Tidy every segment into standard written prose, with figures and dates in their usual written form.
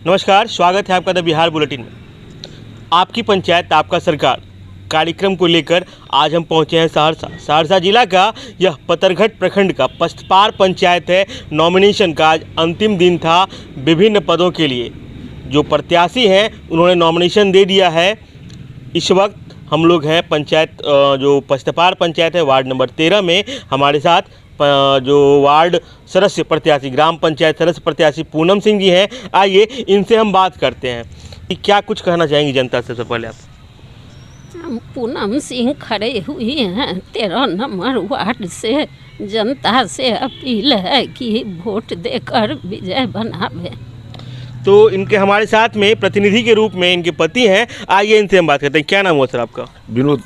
नमस्कार, स्वागत है आपका द बिहार बुलेटिन में। आपकी पंचायत आपका सरकार कार्यक्रम को लेकर आज हम पहुंचे हैं सहरसा जिला का यह पतरघट प्रखंड का पस्तपार पंचायत है। नॉमिनेशन का आज अंतिम दिन था। विभिन्न पदों के लिए जो प्रत्याशी हैं उन्होंने नॉमिनेशन दे दिया है। इस वक्त हम लोग हैं पंचायत जो पस्तपार पंचायत है वार्ड नंबर 13 में। हमारे साथ जो वार्ड सदस्य प्रत्याशी ग्राम पंचायत सदस्य प्रत्याशी पूनम सिंह जी हैं। आइए इनसे हम बात करते हैं कि क्या कुछ कहना चाहेंगी जनता से। सबसे पहले आप। हम पूनम सिंह खड़े हुई हैं 13 नंबर वार्ड से। जनता से अपील है कि वोट देकर विजय बनावे। तो इनके हमारे साथ में प्रतिनिधि के रूप में इनके पति हैं। आइए इनसे हम बात करते हैं। क्या नाम हुआ सर आपका? विनोद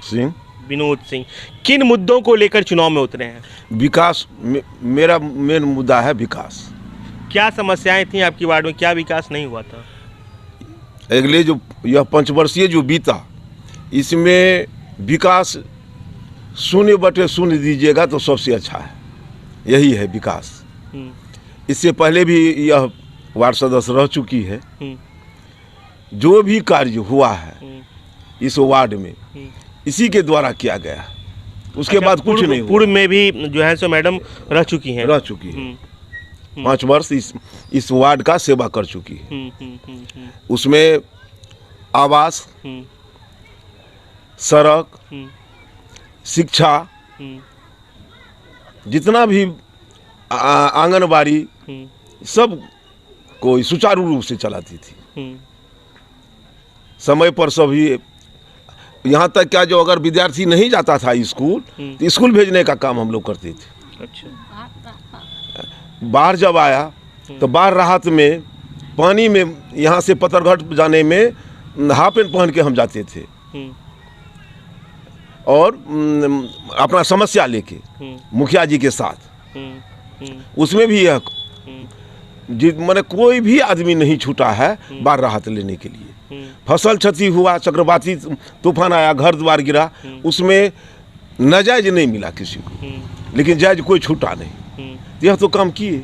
सिंह। विनोद सिंह, किन मुद्दों को लेकर चुनाव में उतरे हैं? विकास मेरा मेन मुद्दा है विकास। क्या समस्याएं थी आपकी वार्ड में? क्या विकास नहीं हुआ था? अगले जो यह पंचवर्षीय जो बीता इसमें विकास 0/0 दीजिएगा तो सबसे अच्छा है। यही है विकास। इससे पहले भी यह वार्ड सदस्य रह चुकी है। जो भी कार्य हुआ है इस वार्ड में इसी के द्वारा किया गया। उसके बाद कुछ नहीं हुआ। पूर्व में भी जो है सो मैडम रह चुकी हैं। 5 वर्ष इस वार्ड का सेवा कर चुकी है। उसमें आवास, सड़क, शिक्षा, जितना भी आंगनबाड़ी सब को सुचारू रूप से चलाती थी। समय पर सभी, यहाँ तक क्या जो अगर विद्यार्थी नहीं जाता था स्कूल तो स्कूल भेजने का काम हम लोग करते थे। अच्छा। बाढ़ जब आया तो बाढ़ राहत में पानी में यहाँ से पतरघट जाने में हाफ पैंट पहन के हम जाते थे और अपना समस्या लेके मुखिया जी के साथ। उसमें भी यह मैंने कोई भी आदमी नहीं छूटा है बाढ़ राहत लेने के लिए। फसल क्षति हुआ, चक्रवाती तूफान आया, घर द्वार गिरा, उसमें नाजायज नहीं मिला किसी को, लेकिन जायज कोई छूटा नहीं। यह तो काम किए।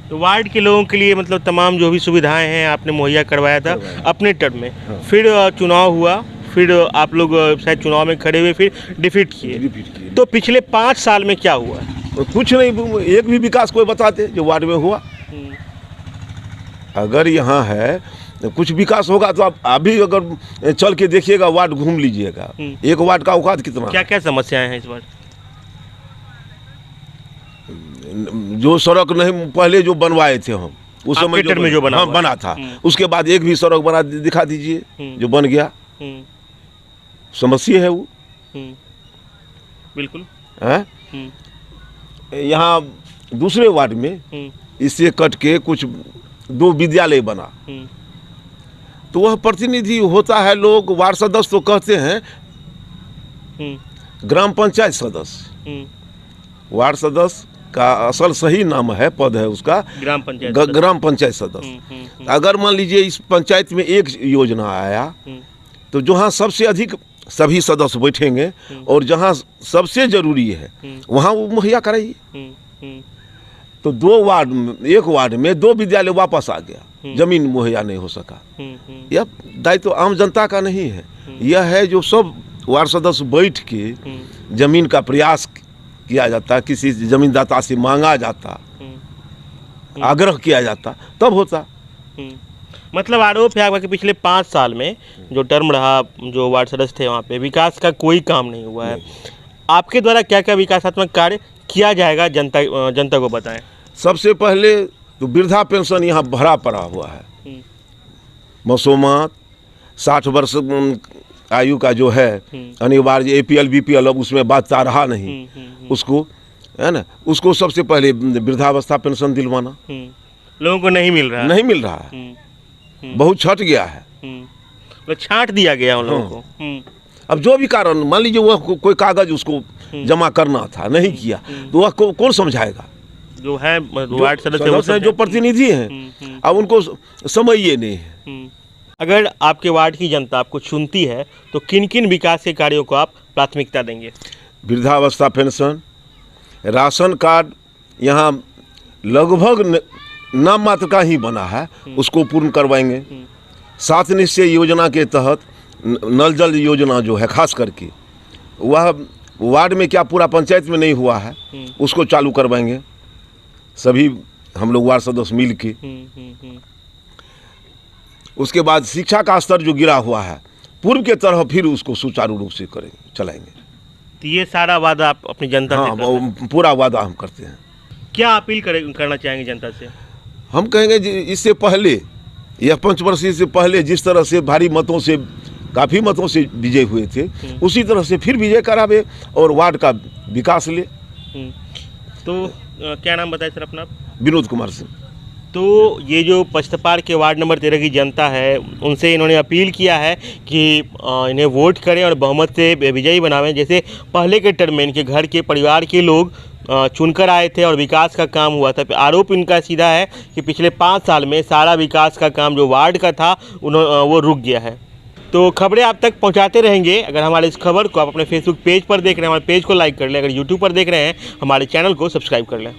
तो वार्ड के लोगों के लिए मतलब तमाम जो भी सुविधाएं हैं आपने मुहैया करवाया था अपने टर्म में। हाँ। फिर चुनाव हुआ, फिर आप लोग शायद चुनाव में खड़े हुए, फिर डिफीट किए। तो पिछले 5 साल में क्या हुआ? कुछ नहीं, एक भी विकास कोई बताते जो वार्ड में हुआ। अगर यहाँ है कुछ विकास होगा तो आप अभी अगर चल के देखिएगा, वार्ड घूम लीजिएगा, एक वार्ड का औकात कितना। क्या क्या समस्याएं हैं इस बार? जो सड़क नहीं पहले जो बनवाए थे हम उस समय में जो बना था, उसके बाद एक भी सड़क बना दिखा दीजिए जो बन गया। समस्या है वो। बिल्कुल है। यहाँ दूसरे वार्ड में इससे कट के कुछ 2 विद्यालय बना, तो वह प्रतिनिधि होता है। लोग वार्ड सदस्य तो कहते हैं, ग्राम पंचायत सदस्य। वार्ड सदस्य का असल सही नाम है, पद है उसका ग्राम पंचायत सदस्य। अगर मान लीजिए इस पंचायत में एक योजना आया तो जहाँ सबसे अधिक सभी सदस्य बैठेंगे और जहाँ सबसे जरूरी है वहाँ वो मुहैया कराइए। तो एक वार्ड में 2 विद्यालय वापस आ गया, जमीन मुहैया नहीं हो सका। यह दायित्व आम जनता का नहीं है। यह है जो सब वार्ड सदस्य बैठ के जमीन का प्रयास किया जाता, किसी जमींदाता से मांगा जाता, आग्रह किया जाता, तब होता। मतलब आरोप है आपका कि पिछले 5 साल में जो टर्म रहा, जो वार्ड सदस्य थे वहाँ पे विकास का कोई काम नहीं हुआ है। आपके द्वारा क्या क्या विकासात्मक कार्य किया जाएगा जनता को बताएं। सबसे पहले तो वृद्धा पेंशन यहाँ भरा पड़ा हुआ है। मसोमात 60 वर्ष आयु का जो है अनिवार्य APL BPL, अब उसमें बात आ रहा नहीं, उसको है ना, उसको सबसे पहले वृद्धावस्था पेंशन दिलवाना। लोगों को नहीं मिल रहा है। बहुत छट गया है, तो छांट दिया गया उन लोगों को। अब जो भी कारण, मान लीजिए वह कोई कागज उसको जमा करना था, नहीं किया, तो वह कौन समझाएगा? जो है वार्ड सदस्य, जो प्रतिनिधि हैं, अब उनको समय ये नहीं है। अगर आपके वार्ड की जनता आपको चुनती है तो किन किन विकास के कार्यों को आप प्राथमिकता देंगे? वृद्धावस्था पेंशन, राशन कार्ड यहाँ लगभग नाम मात्र का ही बना है, उसको पूर्ण करवाएंगे। 7 निश्चय योजना के तहत नल जल योजना जो है खास करके वह वार्ड में क्या पूरा पंचायत में नहीं हुआ है, उसको चालू करवाएंगे सभी हम लोग वार्ड सदस्य मिल के। उसके बाद शिक्षा का स्तर जो गिरा हुआ है पूर्व के तरह फिर उसको सुचारू रूप से करेंगे, चलाएंगे। तो ये सारा वादा आप अपनी जनता से करते हैं? हाँ, पूरा वादा हम करते हैं। क्या अपील करना चाहेंगे जनता से? हम कहेंगे इससे पहले यह पंचवर्षीय से पहले जिस तरह से भारी मतों से काफ़ी मतों से विजय हुए थे उसी तरह से फिर विजय करावे और वार्ड का विकास ले। तो क्या नाम बताए सर अपना? विनोद कुमार सिंह। तो ये जो पचतपार के वार्ड नंबर 13 की जनता है उनसे इन्होंने अपील किया है कि इन्हें वोट करें और बहुमत से विजयी बनावें। जैसे पहले के टर्म में इनके घर के परिवार के लोग चुनकर आए थे और विकास का काम हुआ था। आरोप इनका सीधा है कि पिछले 5 साल में सारा विकास का काम जो वार्ड का था वो रुक गया है। तो खबरें आप तक पहुंचाते रहेंगे। अगर हमारे इस खबर को आप अपने फेसबुक पेज पर देख रहे हैं, हमारे पेज को लाइक कर लें। अगर यूट्यूब पर देख रहे हैं, हमारे चैनल को सब्सक्राइब कर लें।